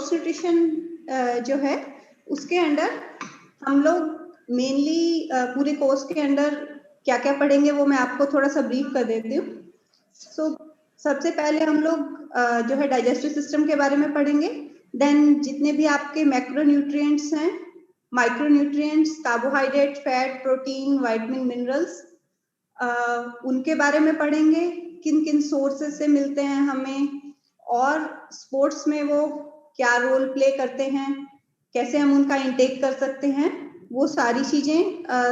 Sports nutrition जो है उसके अंडर हम लोग मेनली पूरे कोर्स के अंदर क्या क्या पढ़ेंगे वो मैं आपको थोड़ा सा ब्रीफ कर देती हूँ। सबसे पहले हम लोग जो है डाइजेस्टिव सिस्टम के बारे में पढ़ेंगे। देन जितने भी आपके मैक्रो न्यूट्रिएंट्स हैं, micro nutrients, carbohydrate, fat, protein, vitamin, minerals, उनके बारे में पढ़ेंगे, किन किन सोर्सेज से मिलते हैं हमें और स्पोर्ट्स में वो क्या रोल प्ले करते हैं, कैसे हम उनका इंटेक कर सकते हैं, वो सारी चीजें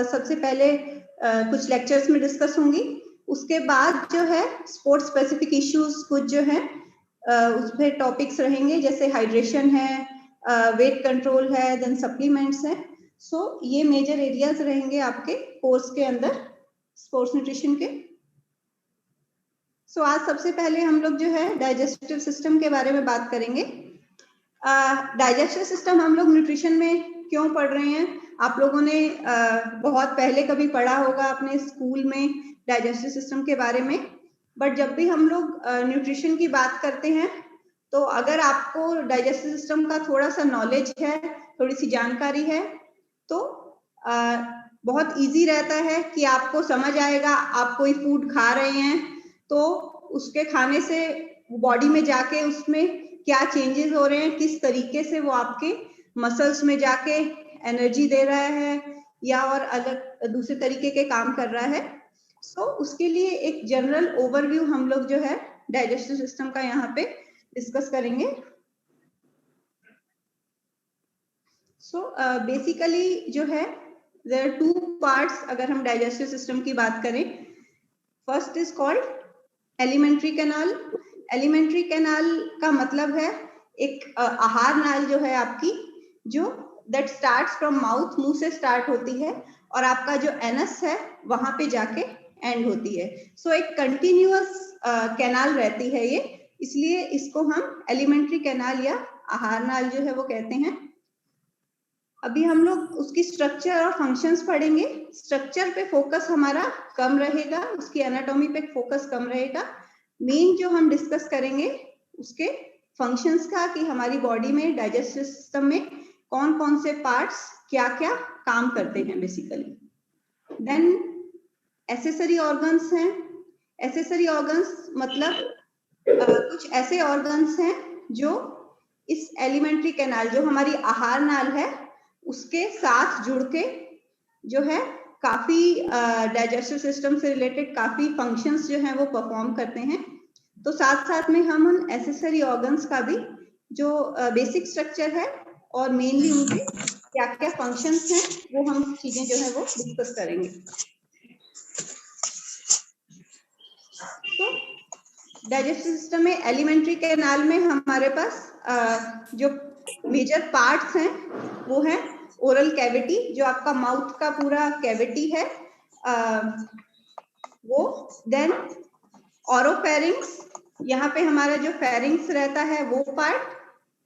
सबसे पहले कुछ लेक्चर्स में डिस्कस होंगी। उसके बाद जो है स्पोर्ट्स स्पेसिफिक इश्यूज कुछ जो है उस पर टॉपिक्स रहेंगे, जैसे हाइड्रेशन है, वेट कंट्रोल है, देन सप्लीमेंट्स है। सो ये मेजर एरियाज रहेंगे आपके कोर्स के अंदर स्पोर्ट्स न्यूट्रिशन के। आज सबसे पहले हम लोग जो है डाइजेस्टिव सिस्टम के बारे में बात करेंगे। डाइजेस्टिव सिस्टम हम लोग न्यूट्रिशन में क्यों पढ़ रहे हैं? आप लोगों ने बहुत पहले कभी पढ़ा होगा अपने स्कूल में डाइजेस्टिव सिस्टम के बारे में, बट जब भी हम लोग न्यूट्रिशन की बात करते हैं तो अगर आपको डाइजेस्टिव सिस्टम का थोड़ा सा नॉलेज है, थोड़ी सी जानकारी है, तो बहुत इजी रहता है कि आपको समझ आएगा। आप कोई फूड खा रहे हैं तो उसके खाने से बॉडी में जाके उसमें क्या चेंजेस हो रहे हैं, किस तरीके से वो आपके मसल्स में जाके एनर्जी दे रहा है या और अलग दूसरे तरीके के काम कर रहा है। उसके लिए एक जनरल ओवरव्यू हम लोग जो है डाइजेस्टिव सिस्टम का यहाँ पे डिस्कस करेंगे। बेसिकली जो है देयर आर 2 पार्ट्स अगर हम डाइजेस्टिव सिस्टम की बात करें। First is called alimentary canal. Alimentary canal का मतलब है एक आहार नाल जो है आपकी, जो दैट स्टार्ट्स फ्रॉम माउथ, मुंह से स्टार्ट होती है और आपका जो एनस है वहां पे जाके एंड होती है। एक कंटिन्यूअस कैनाल रहती है ये, इसलिए इसको हम एलिमेंट्री कैनाल या आहार नाल जो है वो कहते हैं। अभी हम लोग उसकी स्ट्रक्चर और फंक्शंस पढ़ेंगे। स्ट्रक्चर पे फोकस हमारा कम रहेगा, उसकी एनाटॉमी पे फोकस कम रहेगा। मेन जो हम डिस्कस करेंगे उसके फंक्शंस का, कि हमारी बॉडी में डाइजेस्टिव सिस्टम में कौन कौन से पार्ट्स क्या क्या काम करते हैं बेसिकली। देन एसेसरी ऑर्गन्स हैं। एसेसरी ऑर्गन्स मतलब कुछ ऐसे ऑर्गन्स हैं जो इस एलिमेंट्री कैनाल, जो हमारी आहार नाल है, उसके साथ जुड़ के जो है काफी डाइजेस्टिव सिस्टम से रिलेटेड काफी फंक्शंस जो हैं वो परफॉर्म करते हैं। तो साथ साथ में हम उन एसेसरी ऑर्गन्स का भी जो बेसिक स्ट्रक्चर है और मेनली उनके क्या क्या फंक्शंस हैं वो हम चीजें जो है वो डिस्कस करेंगे। तो डाइजेस्टिव सिस्टम में एलिमेंट्री कैनाल में हमारे पास जो मेजर पार्ट्स हैं वो है ओरल कैविटी, जो आपका माउथ का पूरा कैविटी है वो। देन ओरोफेरिंक्स, यहाँ पे हमारा जो फेरिंक्स रहता है वो पार्ट।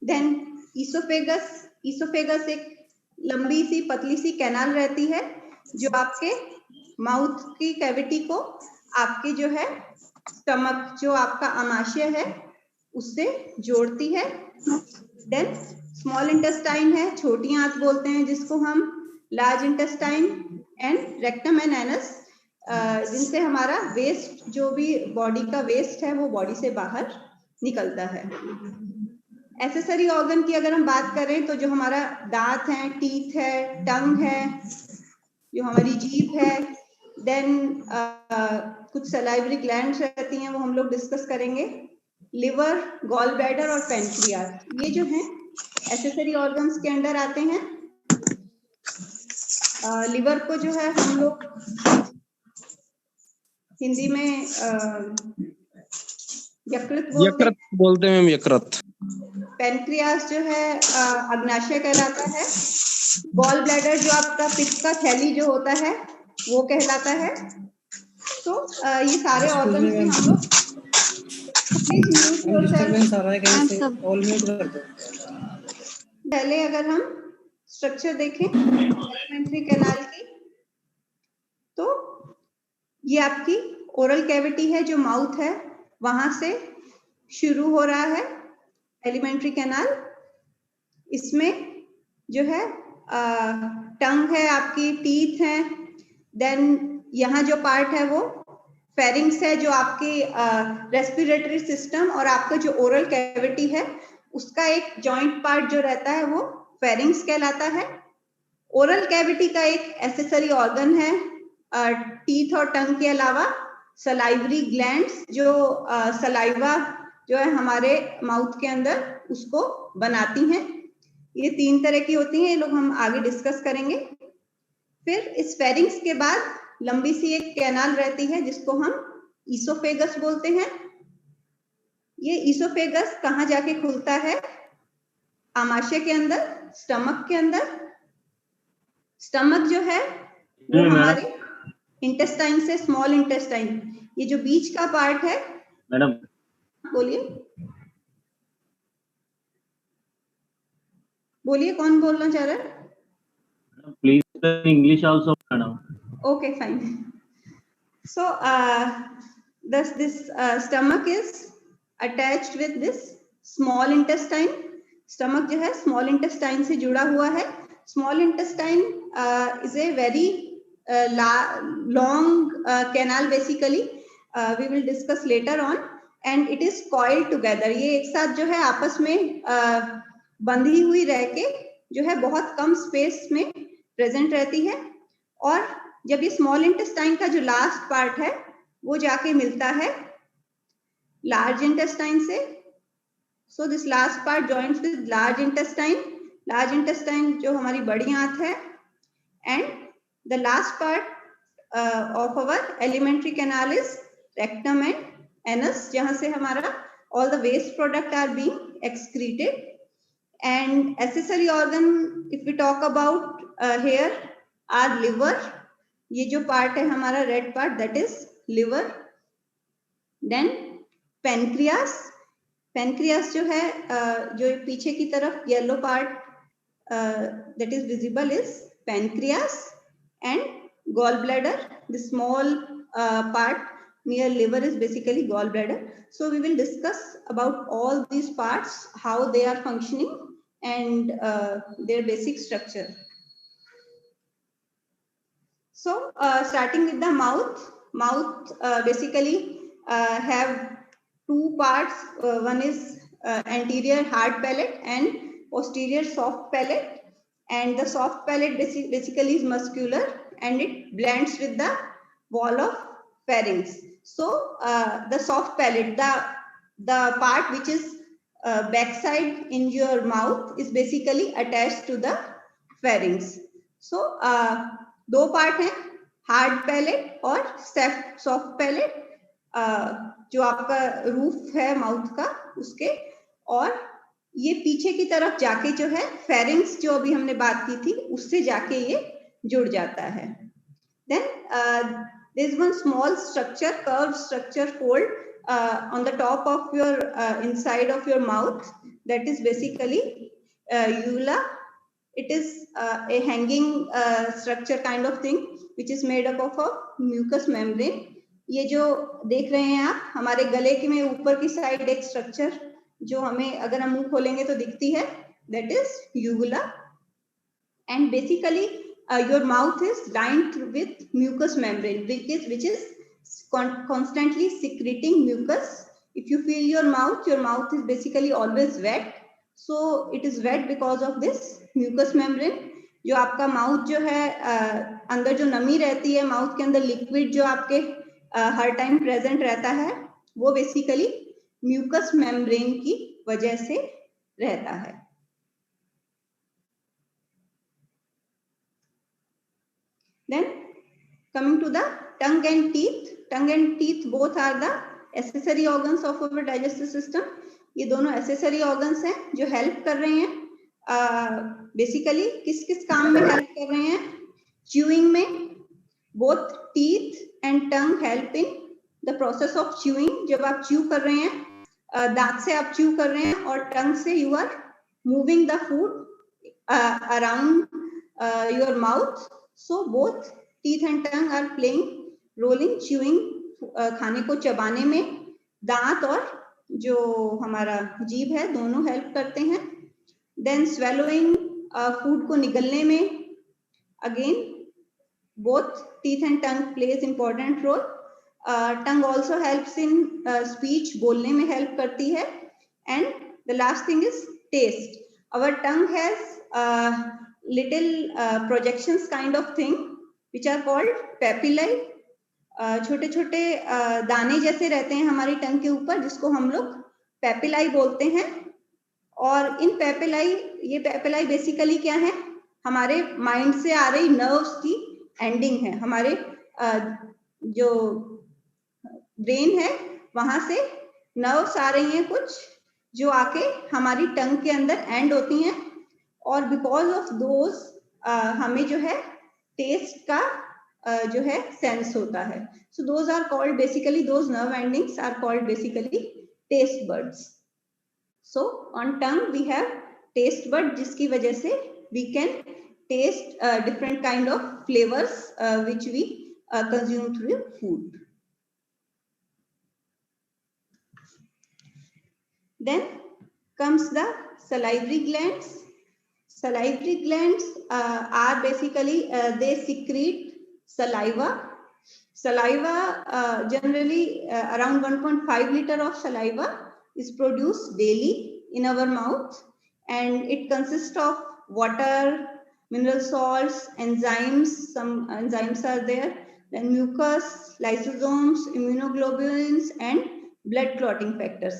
Then oesophagus. ईसोफेगस एक लंबी सी पतली सी कैनाल रहती है जो आपके माउथ की कैविटी को आपके जो है स्टमक, जो आपका आमाशय है, उससे जोड़ती है। देन स्मॉल इंटेस्टाइन है, छोटी आंत बोलते हैं जिसको हम, large intestine and rectum and anus, जिनसे हमारा वेस्ट, जो भी बॉडी का वेस्ट है वो बॉडी से बाहर निकलता है। एसेसरी ऑर्गन की अगर हम बात करें तो जो हमारा दांत है, टीथ है, टंग है, जो हमारी जीभ है, देन कुछ सलाइवरी ग्लैंड्स रहती हैं वो हम लोग डिस्कस करेंगे। लिवर, गॉल ब्लैडर और पेनक्रियास, ये जो हैं एसेसरी ऑर्गन्स के अंडर आते हैं। लिवर को जो है हम लोग हिंदी में यकृत बोलते हैं। यकृत। पेनक्रियास जो है अग्नाशय कहलाता है। गॉल ब्लैडर जो आपका पित्त का थैली जो होता है वो कहलाता है। तो ये सारे ऑर्गन्स भी हम लोग, पहले अगर हम स्ट्रक्चर देखें एलिमेंट्री कैनाल की, तो ये आपकी ओरल कैविटी है जो माउथ है, वहां से शुरू हो रहा है एलिमेंट्री कैनाल। इसमें जो है टंग है, आपकी टीथ है, देन यहाँ जो पार्ट है वो फेरिंग्स है, जो आपकी रेस्पिरेटरी सिस्टम और आपका जो ओरल कैविटी है उसका एक जॉइंट पार्ट जो रहता है वो फेरिंग्स कहलाता है। ओरल कैविटी का एक एसेसरी ऑर्गन है टीथ और टंग के अलावा सलाइवरी ग्लैंड्स, जो सलाइवा जो है हमारे माउथ के अंदर उसको बनाती हैं। ये 3 तरह की होती हैं, ये लोग हम आगे डिस्कस करेंगे। फिर इस फेरिंग्स के बाद लंबी सी एक कैनाल रहती है जिसको हम ईसोफेगस बोलते हैं। ये ईसोफेगस कहाँ जाके खुलता है? आमाशय के अंदर, स्टमक के अंदर। स्टमक जो है वो हमारे इंटेस्टाइन से, स्मॉल इंटेस्टाइन, ये जो बीच का पार्ट है। मैडम बोलिए बोलिए, कौन बोलना चाह रहा है? Please English also madam. Okay, fine. So this stomach is attached with this small intestine. Stomach जो है small intestine से जुड़ा हुआ है. Small intestine is a very long canal basically. We will discuss later on, and it is coiled together. ये एक साथ जो है आपस में बंधी हुई रह के जो है बहुत कम स्पेस में प्रेजेंट रहती है, और जब ये स्मॉल इंटेस्टाइन का जो लास्ट पार्ट है वो जाके मिलता है लार्ज इंटेस्टाइन से। So this last part joints with large intestine. Large intestine जो हमारी बड़ी आंत है, and the last part of our alimentary canal is rectum and anus, जहां से हमारा all the waste product are being excreted. And accessory organ if we talk about here are liver, ये जो पार्ट है हमारा red part that is liver. Then pancreas, pancreas जो है जो पीछे की तरफ yellow part that is visible is pancreas. And gall bladder, the small part near liver is basically gallbladder. So we will discuss about all these parts, how they are functioning and their basic structure. So starting with the mouth basically have 2 parts. One is anterior hard palate and posterior soft palate, and the soft palate basically is muscular and it blends with the wall of pharynx. So the soft palate, the part which is backside in your mouth is basically attached to the pharynx. So 2 part हैं, hard palate और soft palate, जो आपका roof है mouth का उसके, और ये पीछे की तरफ जाके जो है फेरिंग्स जो अभी हमने बात की थी उससे जाके ये जुड़ जाता है। Then there is one small structure, curved structure fold on the top of your inside of your mouth, that is basically uvula. It is a hanging structure kind of thing which is made up of a mucous membrane. ये जो देख रहे हैं आप हमारे गले के में ऊपर की साइड एक स्ट्रक्चर जो हमें अगर हम मुंह खोलेंगे तो दिखती है, that is uvula. And basically your mouth is lined with mucous membrane which is constantly secreting mucus. If you feel your mouth is basically always wet. So it is wet because of this mucous membrane. जो आपका mouth जो है अंदर जो नमी रहती है mouth के अंदर, लिक्विड जो आपके हर टाइम प्रेजेंट रहता है वो बेसिकली म्यूकस मेम्ब्रेन की वजह से रहता है। Then coming to the tongue and teeth. Tongue and teeth both are the accessory organs of our digestive system. ये दोनों accessory organs हैं जो help कर रहे हैं basically किस किस काम में help कर रहे हैं? Chewing में, both teeth and tongue help in the process of chewing. जब आप chew कर रहे हैं दांत से आप chew कर रहे हैं और tongue से you are moving the food around your mouth. So both teeth and tongue are playing role in chewing. खाने को चबाने में दांत और जो हमारा जीभ है दोनों हेल्प करते हैं। देन स्वेलोइंग, फूड को निगलने में, again both teeth and tongue plays important role. Tongue also helps in speech, बोलने में help करती है. And the last thing is taste. Our tongue has little projections kind of thing which are called papillae. छोटे छोटे दाने जैसे रहते हैं हमारी टंग के ऊपर, जिसको हम लोग पेपिलाई बोलते हैं. और इन पेपिलाई, ये पेपिलाई बेसिकली क्या है, हमारे माइंड से आ रही नर्व्स की एंडिंग है. हमारे जो ब्रेन है वहां से नर्व्स आ रही हैं कुछ, जो आके हमारी टंग के अंदर एंड होती हैं. और बिकॉज ऑफ दोज हमें जो है टेस्ट का जो है सेंस होता है. So those are called basically, those nerve endings are called basically taste buds. So on tongue we have taste bud, जिसकी वजह से we can taste different kind of flavors which we consume through food. Then comes the salivary glands. Salivary glands are basically they secrete saliva. Saliva generally around 1.5 liter of saliva is produced daily in our mouth, and it consists of water, mineral salts, enzymes. Some enzymes are there, then mucus, lysosomes, immunoglobulins, and blood clotting factors.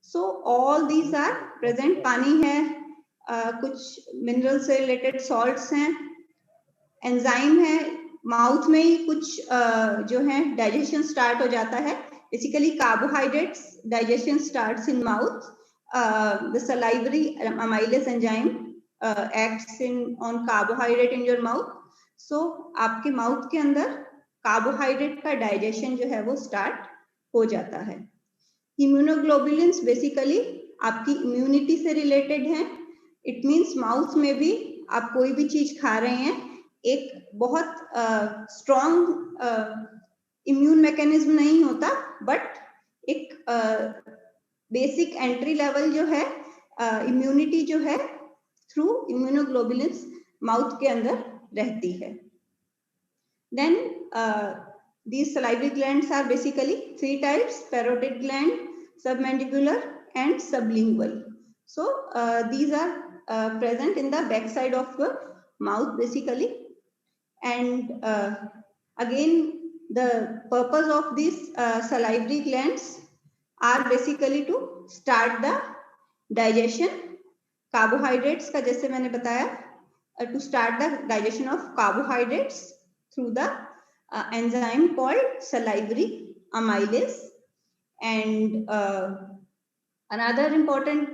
So all these are present. पानी है, कुछ mineral से related salts हैं, enzyme है. Mouth में ही कुछ जो है डाइजेशन स्टार्ट हो जाता है. Basically carbohydrates digestion starts in mouth. The salivary amylase enzyme acts on carbohydrate in your mouth. So आपके माउथ के अंदर कार्बोहाइड्रेट का डाइजेशन जो है वो स्टार्ट हो जाता है. इम्यूनोग्लोबुलिन्स बेसिकली आपकी इम्यूनिटी से रिलेटेड हैं. इट मींस माउथ में भी आप कोई भी चीज खा रहे हैं, एक बहुत स्ट्रॉन्ग इम्यून मैकेनिज्म नहीं होता, बट एक बेसिक एंट्री लेवल जो है इम्यूनिटी जो है थ्रू इम्यूनोग्लोबुलिन्स माउथ के अंदर रहती है. Then these salivary glands are basically 3 types: parotid gland, submandibular, and sublingual. So these are present in the back side of your mouth basically. And again, the purpose of these salivary glands are basically to start the digestion. Carbohydrates का, जैसे मैंने बताया, to start the digestion of carbohydrates through the enzyme called salivary amylase. And another important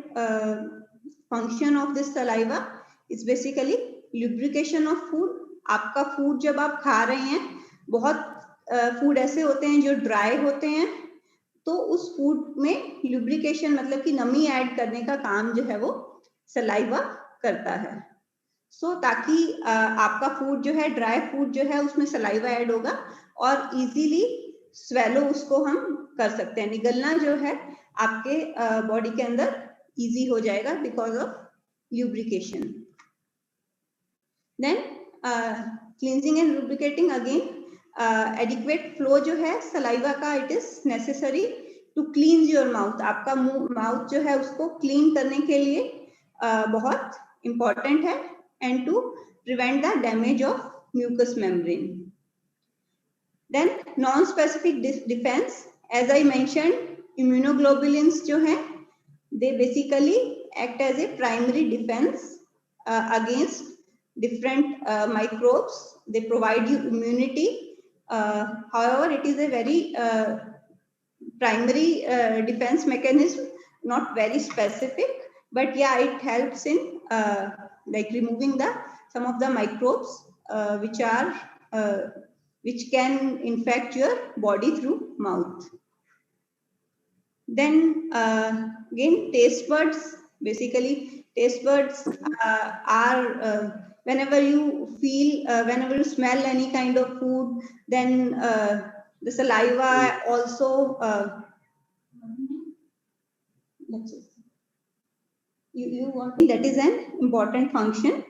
function of this saliva is basically lubrication of food. आपका food जब आप खा रहे हैं, बहुत फूड ऐसे होते हैं जो ड्राई होते हैं, तो उस फूड में लुब्रिकेशन मतलब कि नमी ऐड करने का काम जो है वो सलाइवा करता है. सो ताकि आपका फूड जो है, ड्राई फूड जो है, उसमें सलाइवा ऐड होगा और इजीली स्वेलो उसको हम कर सकते हैं. निगलना जो है आपके बॉडी के अंदर इजी हो जाएगा because of lubrication. Then cleansing and lubricating, again adequate flow जो है सलाइवा का, it is necessary to cleanse your mouth. आपका माउथ जो है उसको क्लीन करने के लिए बहुत इंपॉर्टेंट है, and to prevent the damage of mucus membrane. Then non specific defence, as I mention, immunoglobulins जो हैं, they basically act as a primary defence against different microbes. They provide you immunity. However, it is a very primary defense mechanism, not very specific, but yeah, it helps in like removing some of the microbes which can infect your body through mouth. Then again, taste buds. Basically, taste buds are whenever you feel, whenever you smell any kind of food, then the saliva also you want, that is an important function.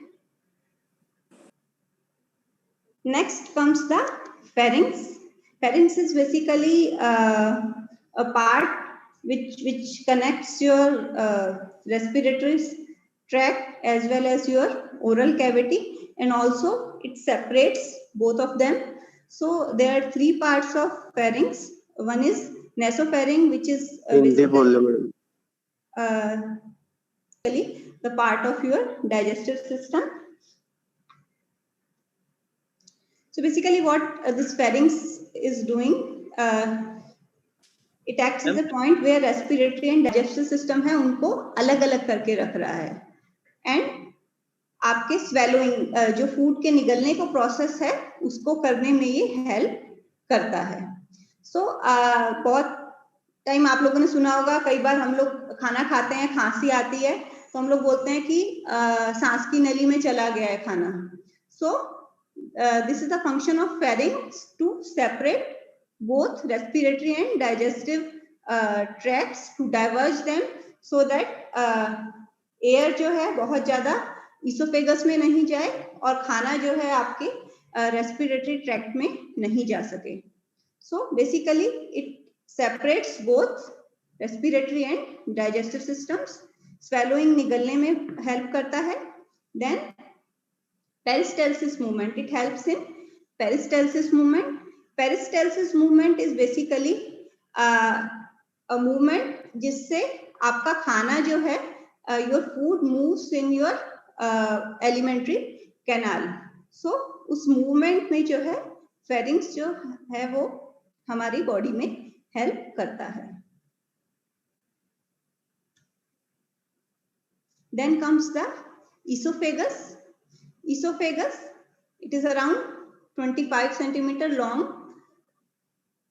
Next comes the pharynx. Pharynx is basically a part which connects your respiratory tract as well as your oral cavity, and also it separates both of them. So there are three parts of pharynx. One is nasopharynx, which is basically the part of your digestive system. So basically what this pharynx is doing, it acts as a point where respiratory and digestive system है उनको अलग अलग करके रख रहा है, and आपके swallowing जो फूड के निगलने को प्रोसेस है उसको करने में ये हेल्प करता है. So बहुत टाइम आप लोगों ने सुना होगा, कई बार हम लोग खाना खाते हैं, खांसी आती है तो हम लोग बोलते हैं कि सांस की नली में चला गया है खाना. So this is the function of pharynx to separate both respiratory and digestive tracts, to diverge them so that air जो है बहुत ज्यादा इसोफेगस में नहीं जाए और खाना जो है आपके respiratory tract में नहीं जा सके. So basically it separates both respiratory and digestive systems. Swallowing निगलने में help करता है. Then peristalsis movement, it helps in peristalsis movement. Peristalsis movement is basically a movement जिससे आपका खाना जो है your food moves in your alimentary canal. So उस movement में जो है pharynx जो है वो हमारी बॉडी में हेल्प करता है. Then comes the esophagus. Esophagus, it is around 25 centimeter long,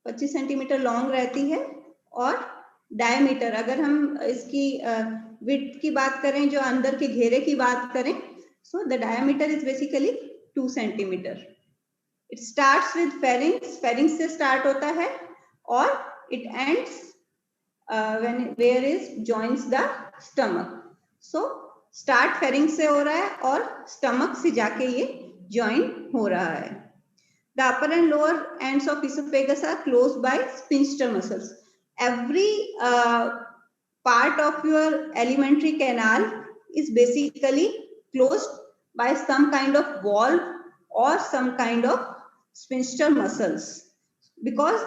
25 centimeter long रहती है, और diameter अगर हम इसकी width की बात करें, जो अंदर के घेरे की बात करें, so the diameter is basically 2 centimeter. It starts with pharynx, pharynx से start होता है और it ends where is joins the stomach. So start pharynx से हो रहा है और stomach से जाके ये join हो रहा है. The upper and lower ends of esophagus are closed by sphincter muscles. Every part of your alimentary canal is basically closed by some kind of valve or some kind of sphincter muscles, because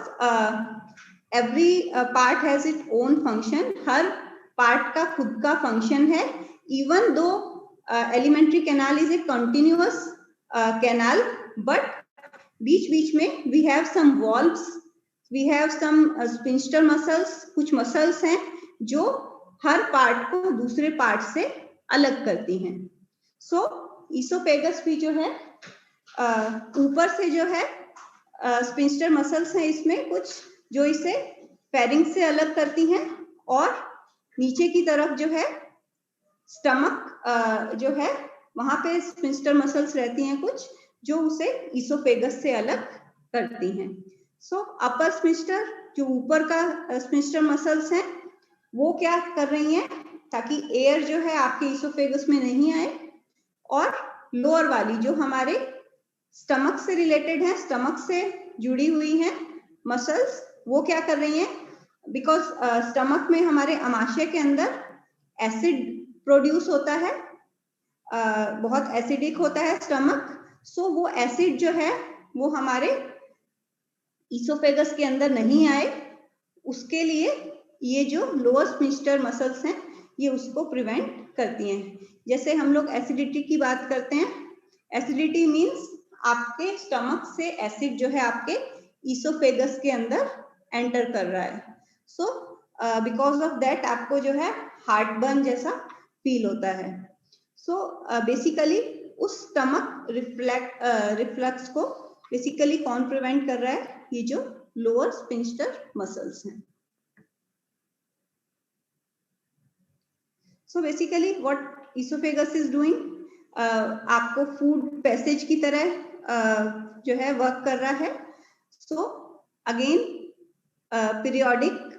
every part has its own function. Her part का खुद का function है. Even though alimentary canal is a continuous canal, but बीच में we have some valves, we have some sphincter muscles, कुछ muscles हैं जो हर part को दूसरे part से अलग करती हैं. So esophagus भी जो है ऊपर से जो है sphincter muscles हैं इसमें कुछ जो इसे pharynx से अलग करती हैं, और नीचे की तरफ जो है स्टमक जो है वहां पे sphincter muscles रहती हैं कुछ जो उसे esophagus से अलग करती हैं. So upper sphincter जो ऊपर का sphincter muscles हैं वो क्या कर रही हैं ताकि एयर जो है आपके esophagus में नहीं आए, और लोअर वाली जो हमारे स्टमक से रिलेटेड है, स्टमक से जुड़ी हुई हैं मसल्स, वो क्या कर रही हैं, बिकॉज स्टमक में हमारे अमाशय के अंदर एसिड प्रोड्यूस होता है, बहुत एसिडिक होता है स्टमक. सो वो एसिड जो है वो हमारे इसोफेगस के अंदर नहीं आए, उसके लिए ये जो लोअर स्फिंक्टर मसल्स हैं ये उसको प्रिवेंट करती हैं. जैसे हम लोग एसिडिटी की बात करते हैं, एसिडिटी मींस आपके स्टमक से एसिड जो है आपके इसोफेगस के अंदर एंटर कर रहा है. सो बिकॉज ऑफ दैट आपको जो है हार्ट बर्न जैसा फील होता है. सो बेसिकली उस स्टमक रिफ्लक्स को बेसिकली कौन प्रिवेंट कर रहा है, ये जो लोअर स्फिंक्टर मसल्स हैं. So basically what oesophagus is doing, आपको फूड पैसेज की तरह जो है वर्क कर रहा है. So again periodic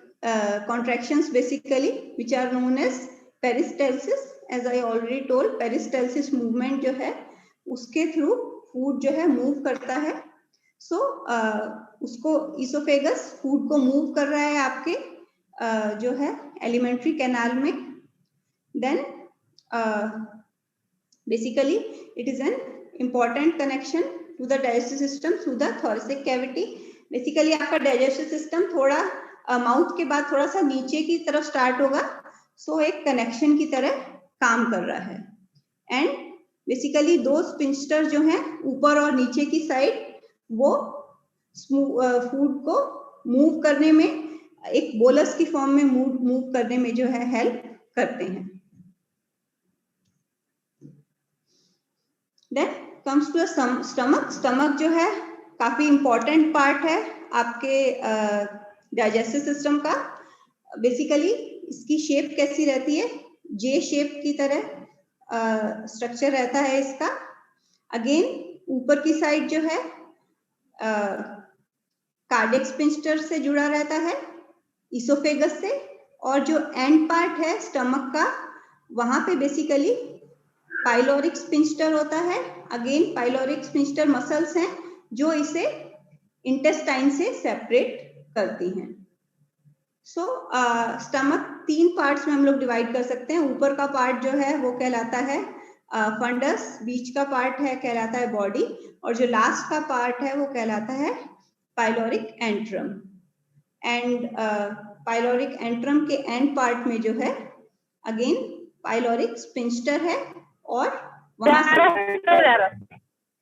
contractions basically which are known as peristalsis as I already told, peristalsis movement जो है उसके थ्रू फूड जो है मूव करता है. सो उसको इसोफेगस फूड को मूव कर रहा है आपके जो है एलिमेंट्री कैनाल में. Then basically it is an important connection to the digestive system through the thoracic cavity. Basically आपका डाइजेस्टिव सिस्टम थोड़ा माउथ के बाद थोड़ा सा नीचे की तरफ स्टार्ट होगा. सो एक कनेक्शन की तरह काम कर रहा है. एंड बेसिकली दो स्पिंस्टर जो हैं ऊपर और नीचे की साइड, वो फूड को मूव करने में, एक बोलस की फॉर्म में मूव करने में जो है हेल्प करते हैं. Then comes to stomach. Stomach जो है काफी इंपॉर्टेंट पार्ट है आपके डाइजेस्टिव सिस्टम का. बेसिकली इसकी शेप कैसी रहती है? जे शेप की तरह स्ट्रक्चर रहता है इसका. अगेन ऊपर की साइड जो है कार्डियक स्पिंस्टर से जुड़ा रहता है, इसोफेगस से, और जो एंड पार्ट है स्टमक का, वहां पे बेसिकली पाइलोरिक स्पिंस्टर होता है. अगेन पाइलोरिक स्पिंस्टर मसल्स हैं जो इसे इंटेस्टाइन से सेपरेट करती हैं. सो स्टमक 3 पार्ट्स में हम लोग डिवाइड कर सकते हैं. ऊपर का पार्ट जो है वो कहलाता है फंडस, बीच का पार्ट है कहलाता है बॉडी, और जो लास्ट का पार्ट है वो कहलाता है pyloric antrum. And pyloric antrum के एंड पार्ट में जो है अगेन पाइलोरिक स्पिंस्टर है, और वहां से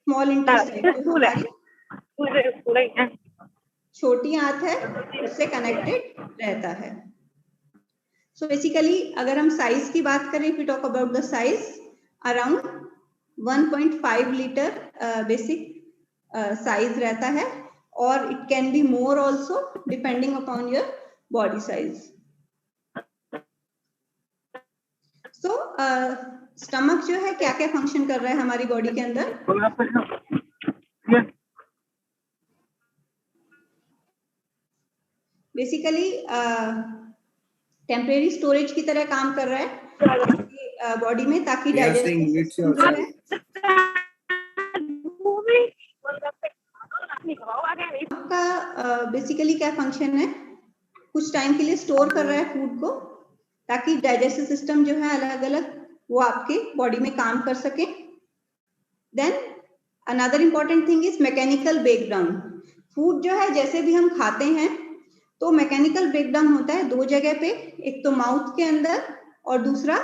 स्मॉल इंटेस्टाइन छोटी आंत है उससे कनेक्टेड रहता है. सो बेसिकली अगर हम साइज की बात करें, if we talk about the size, around 1.5 litre basic size रहता है, और it can be more also depending upon your body size. So stomach जो है क्या क्या फंक्शन कर रहा है हमारी बॉडी के अंदर? बेसिकली टेम्परेरी स्टोरेज की तरह काम कर रहा है बॉडी में, ताकि डाइजेस्टिव का बेसिकली क्या फंक्शन है, कुछ टाइम के लिए स्टोर कर रहा है फूड को, ताकि डाइजेस्टिव सिस्टम जो है अलग अलग वो आपके बॉडी में काम कर सके. Then another important thing is mechanical breakdown. Food जो है जैसे भी हम खाते हैं तो मैकेनिकल ब्रेकडाउन होता है 2 जगह पे, एक तो माउथ के अंदर और दूसरा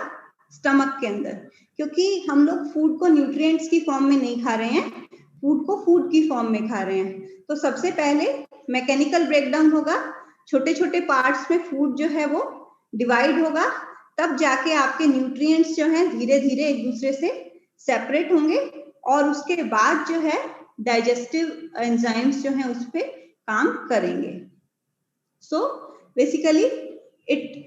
स्टमक के अंदर. क्योंकि हम लोग फूड को न्यूट्रिएंट्स की फॉर्म में नहीं खा रहे हैं, फूड को फूड की फॉर्म में खा रहे हैं. तो सबसे पहले मैकेनिकल ब्रेकडाउन होगा, छोटे छोटे पार्ट्स में फूड जो है वो डिवाइड होगा, तब जाके आपके न्यूट्रिएंट्स जो हैं धीरे धीरे एक दूसरे से सेपरेट होंगे, और उसके बाद जो है डाइजेस्टिव एंजाइम्स जो हैं उस पे काम करेंगे. So basically it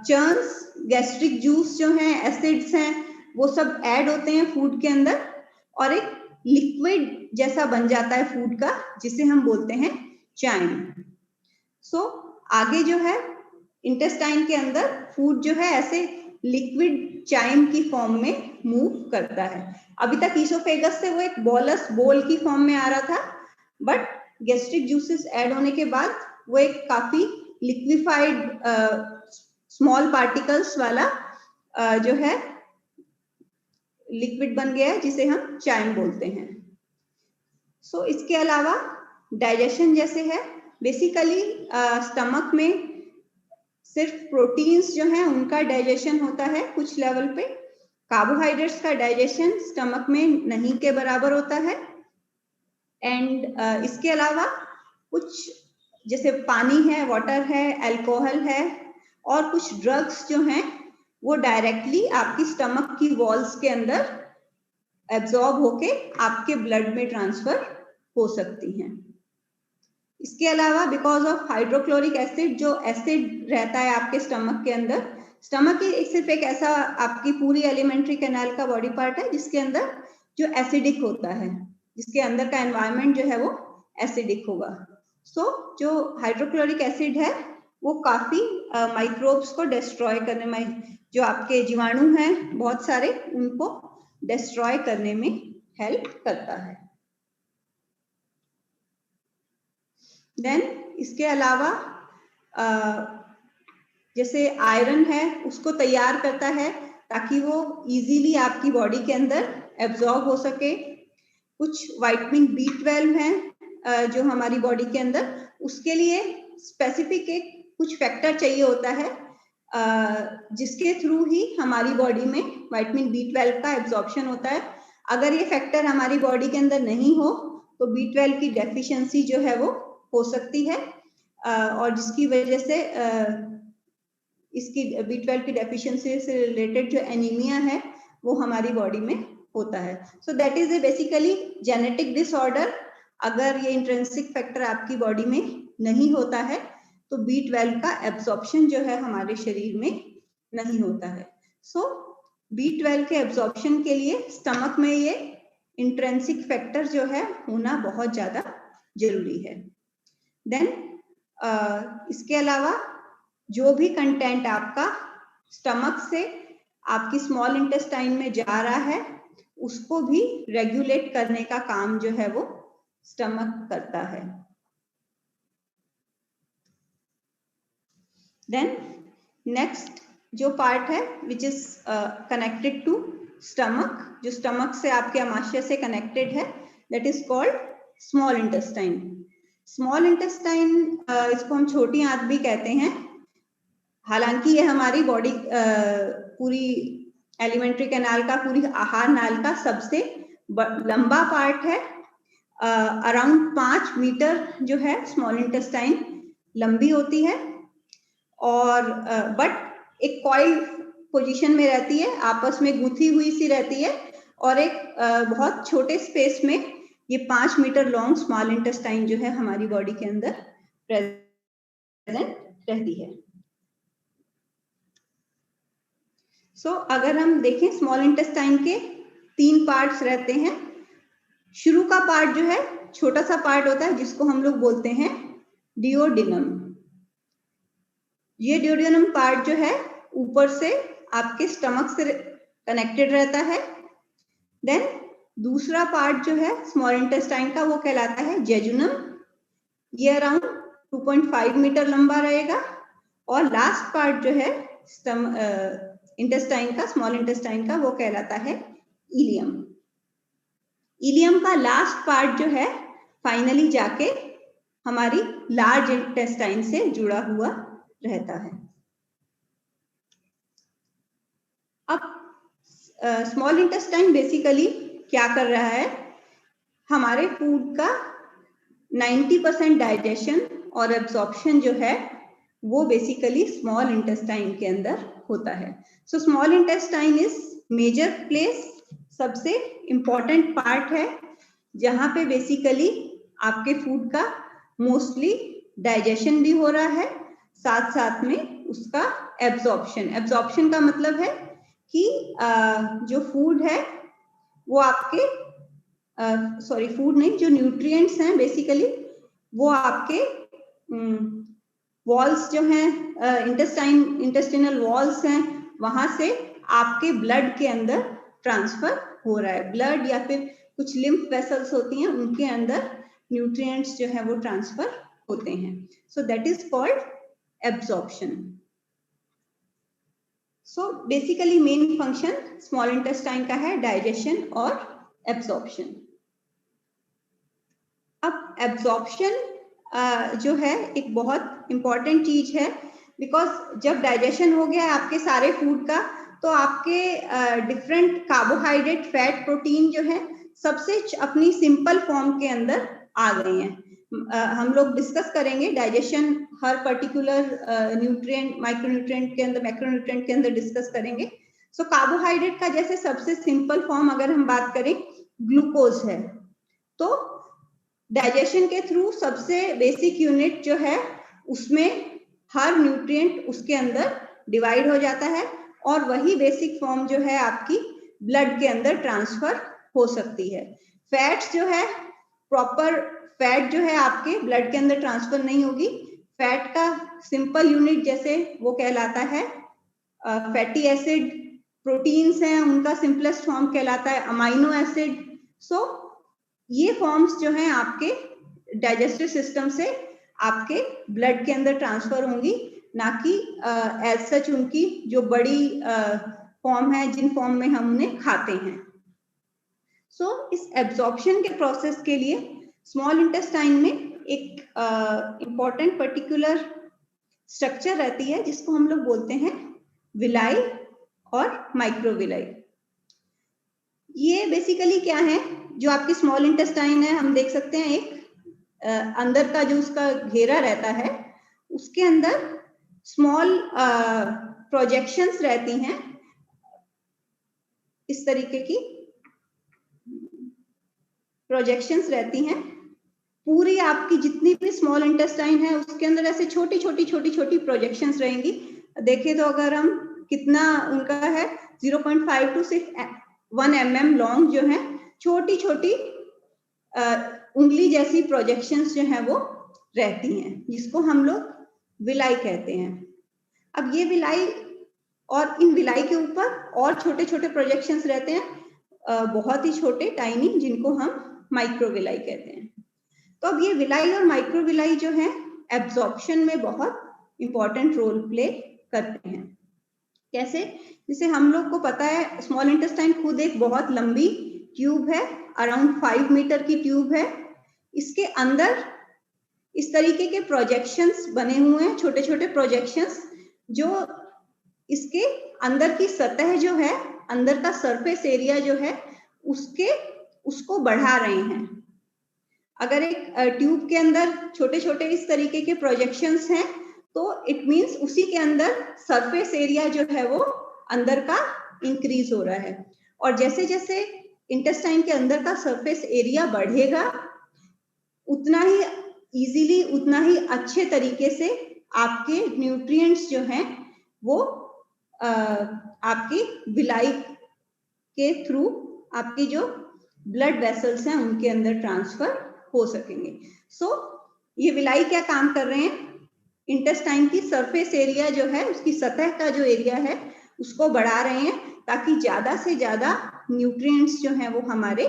churns, gastric juice जो हैं, एसिड्स हैं, वो सब ऐड होते हैं फूड के अंदर, और एक लिक्विड जैसा बन जाता है फूड का, जिसे हम बोलते हैं चाइम. सो आगे जो है इंटेस्टाइन के अंदर फूड जो है ऐसे लिक्विड चाइम की फॉर्म में मूव करता है. अभी तक इसोफेगस से वो एक बोलस बोल की फॉर्म में आ रहा था, बट गैस्ट्रिक जूसेस ऐड होने के बाद वो एक काफी लिक्विफाइड स्मॉल पार्टिकल्स वाला जो है लिक्विड बन गया है, जिसे हम चाइम बोलते हैं. सो इसके अलावा डाइजेशन जैसे है, बेसिकली स्टमक में सिर्फ प्रोटीन्स जो हैं उनका डाइजेशन होता है कुछ लेवल पे. कार्बोहाइड्रेट्स का डाइजेशन स्टमक में नहीं के बराबर होता है. एंड इसके अलावा कुछ जैसे पानी है, वाटर है, अल्कोहल है, और कुछ ड्रग्स जो हैं वो डायरेक्टली आपकी स्टमक की वॉल्स के अंदर एब्जॉर्ब होके आपके ब्लड में ट्रांसफर हो सकती हैं. इसके अलावा बिकॉज ऑफ हाइड्रोक्लोरिक एसिड, जो एसिड रहता है आपके स्टमक के अंदर, स्टमक सिर्फ एक ऐसा आपकी पूरी एलिमेंट्री कैनाल का बॉडी पार्ट है जिसके अंदर जो एसिडिक होता है, जिसके अंदर का एनवायरनमेंट जो है वो एसिडिक होगा. सो जो हाइड्रोक्लोरिक एसिड है वो काफी माइक्रोब्स को डिस्ट्रॉय करने में, जो आपके जीवाणु हैं बहुत सारे, उनको डिस्ट्रॉय करने में हेल्प करता है। देन इसके अलावा जैसे आयरन है उसको तैयार करता है ताकि वो इजीली आपकी बॉडी के अंदर एब्जॉर्ब हो सके। कुछ विटामिन B12 हैं जो हमारी बॉडी के अंदर, उसके लिए स्पेसिफिक एक कुछ फैक्टर चाहिए होता है जिसके थ्रू ही हमारी बॉडी में विटामिन B12 का एब्जॉर्प्शन होता है। अगर ये फैक्टर हमारी बॉडी के अंदर नहीं हो तो B12 की डेफिशिएंसी जो है वो हो सकती है और जिसकी वजह से इसकी B12 की डेफिशिएंसी से रिलेटेड जो एनीमिया है वो हमारी बॉडी में होता है। So that is a basically genetic disorder. अगर ये इंट्रिंसिक फैक्टर आपकी बॉडी में नहीं होता है तो B12 का एब्जॉर्प्शन जो है हमारे शरीर में नहीं होता है। सो B12 के एब्जॉर्प्शन के लिए स्टमक में ये इंट्रिंसिक फैक्टर जो है होना बहुत ज्यादा जरूरी है। देन इसके अलावा जो भी कंटेंट आपका स्टमक से आपकी स्मॉल इंटेस्टाइन में जा रहा है उसको भी रेगुलेट करने का काम जो है वो स्टमक करता है। देन नेक्स्ट जो पार्ट है which is connected to stomach, जो स्टमक से आपके आमाशय से कनेक्टेड है, that is called small intestine. Small intestine इसको हम छोटी आंत भी कहते हैं। हालांकि ये हमारी बॉडी पूरी एलिमेंट्री कैनाल का, पूरी आहार नाल का सबसे लंबा पार्ट है। अराउंड 5 मीटर जो है स्मॉल इंटेस्टाइन लंबी होती है और बट एक कॉइल पोजीशन में रहती है, आपस में गुथी हुई सी रहती है और एक बहुत छोटे स्पेस में ये 5 मीटर लॉन्ग स्मॉल इंटेस्टाइन जो है हमारी बॉडी के अंदर प्रेजेंट रहती है। सो अगर हम देखें स्मॉल इंटेस्टाइन के 3 पार्ट्स रहते हैं। शुरू का पार्ट जो है छोटा सा पार्ट होता है जिसको हम लोग बोलते हैं डिओडिनम। ये डिओडिनम पार्ट जो है ऊपर से आपके स्टमक से कनेक्टेड रहता है। देन दूसरा पार्ट जो है स्मॉल इंटेस्टाइन का वो कहलाता है जेजुनम। ये अराउंड 2.5 मीटर लंबा रहेगा और लास्ट पार्ट जो है इंटेस्टाइन का, स्मॉल इंटेस्टाइन का, वो कहलाता है इलियम। इलियम का लास्ट पार्ट जो है फाइनली जाके हमारी लार्ज इंटेस्टाइन से जुड़ा हुआ रहता है। अब स्मॉल इंटेस्टाइन बेसिकली क्या कर रहा है, हमारे फूड का 90% डाइजेशन और एब्जॉर्प्शन जो है वो बेसिकली स्मॉल इंटेस्टाइन के अंदर होता है। So small intestine is major place, सबसे इंपॉर्टेंट पार्ट है जहां पे बेसिकली आपके फूड का मोस्टली डाइजेशन भी हो रहा है, साथ साथ में उसका एब्जॉर्प्शन का मतलब है कि जो फूड है वो आपके फूड नहीं, जो न्यूट्रिएंट्स हैं बेसिकली वो आपके वॉल्स जो हैं, इंटेस्टिनल वॉल्स हैं, वहां से आपके ब्लड के अंदर ट्रांसफर हो रहा है। ब्लड या फिर कुछ लिम्फ वेसल्स होती हैं उनके अंदर न्यूट्रिएंट्स जो है वो ट्रांसफर होते हैं। So that is called absorption. So basically main function small intestine का है डाइजेशन और एब्जॉर्प्शन। अब एब्जॉर्प्शन जो है एक बहुत इंपॉर्टेंट चीज है, बिकॉज जब डाइजेशन हो गया है आपके सारे फूड का तो आपके डिफरेंट कार्बोहाइड्रेट, फैट, प्रोटीन जो है सबसे अपनी सिंपल फॉर्म के अंदर आ गए हैं। हम लोग डिस्कस करेंगे डाइजेशन हर पर्टिकुलर न्यूट्रिएंट, माइक्रोन्यूट्रिएंट के अंदर, मैक्रोन्यूट्रिएंट के अंदर डिस्कस करेंगे। सो कार्बोहाइड्रेट का जैसे सबसे सिंपल फॉर्म अगर हम बात करें ग्लूकोज है, तो डाइजेशन के थ्रू सबसे बेसिक यूनिट जो है उसमें हर न्यूट्रिएंट उसके अंदर डिवाइड हो जाता है और वही बेसिक फॉर्म जो है आपकी ब्लड के अंदर ट्रांसफर हो सकती है। फैट्स जो है, प्रॉपर फैट जो है आपके ब्लड के अंदर ट्रांसफर नहीं होगी। फैट का सिंपल यूनिट जैसे वो कहलाता है फैटी एसिड, प्रोटीन्स हैं उनका सिंपलेस्ट फॉर्म कहलाता है अमाइनो एसिड। सो ये फॉर्म्स जो हैं आपके डाइजेस्टिव सिस्टम से आपके ब्लड के अंदर ट्रांसफर होंगी, ना कि एज सच उनकी जो बड़ी फॉर्म है जिन फॉर्म में हम उन्हें खाते हैं। सो इस एब्जॉर्प्शन के प्रोसेस के लिए स्मॉल इंटेस्टाइन में एक इम्पॉर्टेंट पर्टिकुलर स्ट्रक्चर रहती है जिसको हम लोग बोलते हैं विलाई और माइक्रोविलाई। ये बेसिकली क्या है, जो आपकी स्मॉल इंटेस्टाइन है हम देख सकते हैं एक अंदर का जो उसका घेरा रहता है उसके अंदर स्मॉल प्रोजेक्शंस रहती हैं, इस तरीके की प्रोजेक्शंस रहती हैं। पूरी आपकी जितनी भी स्मॉल इंटेस्टाइन है उसके अंदर ऐसे छोटी छोटी प्रोजेक्शंस रहेंगी। देखें तो अगर हम कितना उनका है 0.5 to 1 mm लॉन्ग जो है छोटी छोटी उंगली जैसी प्रोजेक्शंस जो है वो रहती हैं, जिसको हम लोग विलाई कहते हैं। अब ये विलाई और इन विलाई के ऊपर और छोटे छोटे प्रोजेक्शंस रहते हैं, बहुत ही छोटे टाइनी, जिनको हम माइक्रोविलाई कहते हैं। तो अब ये विलाई और माइक्रोविलाई जो है एब्जॉर्प्शन में बहुत इंपॉर्टेंट रोल प्ले करते हैं। कैसे? जैसे हम लोग को पता है स्मॉल इंटेस्टाइन खुद एक बहुत लंबी ट्यूब है, अराउंड 5 मीटर की ट्यूब है। इसके अंदर इस तरीके के प्रोजेक्शंस बने हुए हैं, छोटे छोटे प्रोजेक्शंस, जो इसके अंदर की सतह जो है, अंदर का सरफेस एरिया जो है उसको बढ़ा रहे हैं। अगर एक ट्यूब के अंदर छोटे छोटे इस तरीके के प्रोजेक्शंस हैं तो इट मींस उसी के अंदर सरफेस एरिया जो है वो अंदर का इंक्रीज हो रहा है। और जैसे जैसे इंटेस्टाइन के अंदर का सरफेस एरिया बढ़ेगा उतना ही इजीली, उतना ही अच्छे तरीके से आपके न्यूट्रिएंट्स जो हैं वो आपकी विलाई के थ्रू आपकी जो ब्लड वेसल्स हैं उनके अंदर ट्रांसफर हो सकेंगे। सो ये विलाई क्या काम कर रहे हैं, इंटेस्टाइन की सरफेस एरिया जो है, उसकी सतह का जो एरिया है उसको बढ़ा रहे हैं ताकि ज्यादा से ज्यादा न्यूट्रिएंट्स जो हैं वो हमारे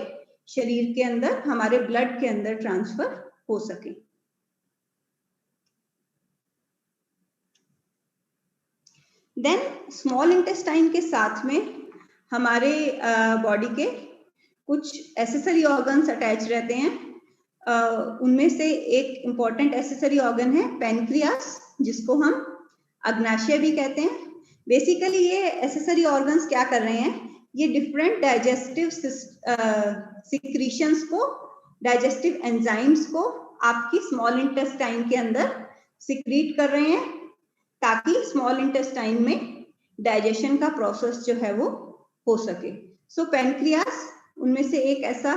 शरीर के अंदर, हमारे ब्लड के अंदर ट्रांसफर हो सके। देन स्मॉल इंटेस्टाइन के साथ में हमारे बॉडी के कुछ एसेसरी ऑर्गन्स अटैच रहते हैं। उनमें से एक इम्पॉर्टेंट एसेसरी ऑर्गन है पेनक्रियास, जिसको हम अग्नाशय भी कहते हैं। बेसिकली ये एसेसरी ऑर्गन्स क्या कर रहे हैं, ये डिफरेंट डाइजेस्टिव सिक्रीशंस को, डाइजेस्टिव एंजाइम्स को आपकी स्मॉल इंटेस्टाइन के अंदर सिक्रीट कर रहे हैं ताकि स्मॉल इंटेस्टाइन में डाइजेशन का प्रोसेस जो है वो हो सके। सो पेनक्रियास उनमें से एक ऐसा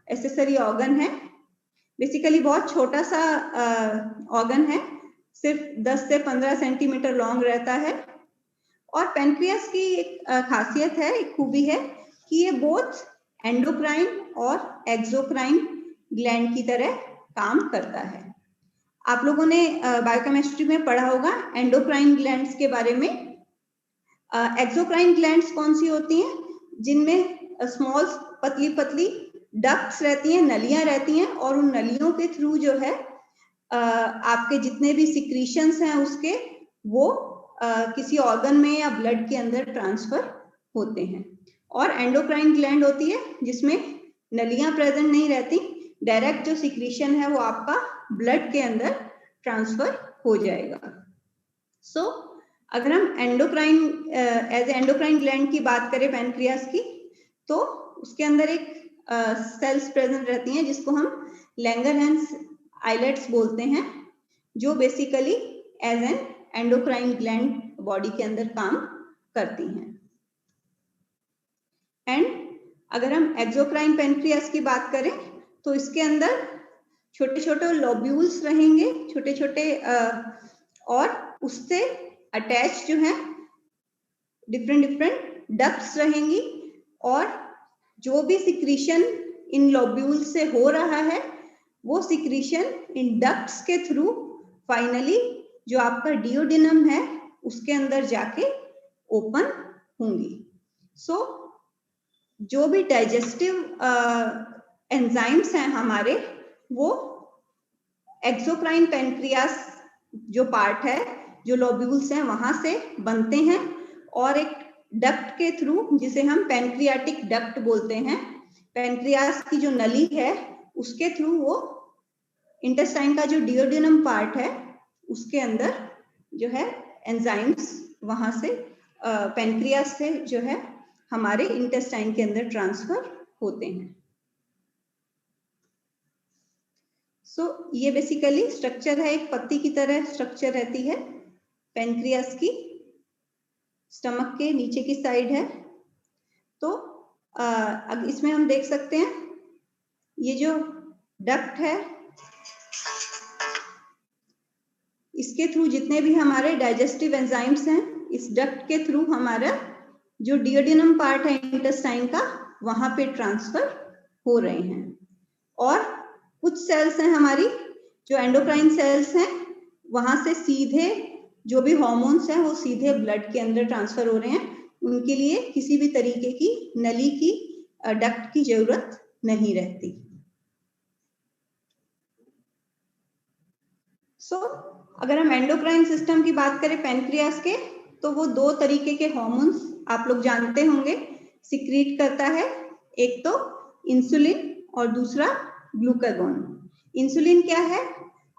एसेसरी ऑर्गन है। बेसिकली बहुत छोटा सा ऑर्गन है, सिर्फ 10 से 15 सेंटीमीटर लॉन्ग रहता है। और पेनक्रियास की एक खासियत है, एक खूबी है कि ये बोथ एंडोक्राइन और एक्सोक्राइन ग्लैंड की तरह काम करता है। आप लोगों ने बायोकेमिस्ट्री में पढ़ा होगा एंडोक्राइन ग्लैंड्स के बारे में। एक्सोक्राइन ग्लैंड्स कौन सी होती हैं, जिनमें स्मॉल पतली पतली डक्ट्स रहती हैं, नलियां रहती हैं, और उन नलियों के थ्रू जो है आपके जितने भी सिक्रीशंस हैं उसके वो किसी ऑर्गन में या ब्लड के अंदर ट्रांसफर होते हैं। और एंडोक्राइन ग्लैंड होती है जिसमें नलियां प्रेजेंट नहीं रहती, डायरेक्ट जो सिक्रीशन है वो आपका ब्लड के अंदर ट्रांसफर हो जाएगा। सो अगर हम एंडोक्राइन एज एंडोक्राइन ग्लैंड की बात करें पेनक्रियास की, तो उसके अंदर एक सेल्स प्रेजेंट रहती हैं जिसको हम लैंगरहैंस आइलेट्स बोलते हैं, जो basically as an endocrine gland body के अंदर काम करती हैं। एंड अगर हम एक्सोक्राइन पेनक्रियास की बात करें तो इसके अंदर छोटे छोटे लोब्यूल्स रहेंगे, छोटे छोटे और उससे अटैच जो है डिफरेंट डक्ट्स रहेंगी, और जो भी सिक्रीशन इन लोब्यूल से हो रहा है वो सिक्रीशन इन डक्ट्स के थ्रू फाइनली जो आपका डिओडिनम है उसके अंदर जाके ओपन होंगी। सो जो भी डाइजेस्टिव एंजाइम्स हैं हमारे, वो एक्सोक्राइन पेनक्रियास जो पार्ट है, जो लोब्यूल्स हैं वहां से बनते हैं, और एक डक्ट के थ्रू, जिसे हम पेनक्रियाटिक डक्ट बोलते हैं, पेनक्रियास की जो नली है उसके थ्रू वो इंटेस्टाइन का जो डिओडिनम पार्ट है उसके अंदर जो है एंजाइम्स वहां से पेनक्रियास से जो है हमारे इंटेस्टाइन के अंदर ट्रांसफर होते हैं। सो ये बेसिकली स्ट्रक्चर है, एक पत्ती की तरह स्ट्रक्चर रहती है पेनक्रियास की, स्टमक के नीचे की साइड है। तो अब इसमें हम देख सकते हैं ये जो डक्ट है, इसके थ्रू जितने भी हमारे डाइजेस्टिव एंजाइम्स हैं, इस डक्ट के थ्रू हमारा जो डिओडिनम पार्ट है इंटेस्टाइन का, वहां पे ट्रांसफर हो रहे हैं। और कुछ सेल्स हैं हमारी जो एंडोक्राइन सेल्स हैं, वहां से सीधे जो भी हार्मोन्स हैं वो सीधे ब्लड के अंदर ट्रांसफर हो रहे हैं। उनके लिए किसी भी तरीके की नली की, डक्ट की जरूरत नहीं रहती। सो अगर हम एंडोक्राइन सिस्टम की बात करें पेनक्रियास के, तो वो दो तरीके के हार्मोन्स आप लोग जानते होंगे सिक्रीट करता है, एक तो इंसुलिन और दूसरा ग्लूकागॉन। इंसुलिन क्या है,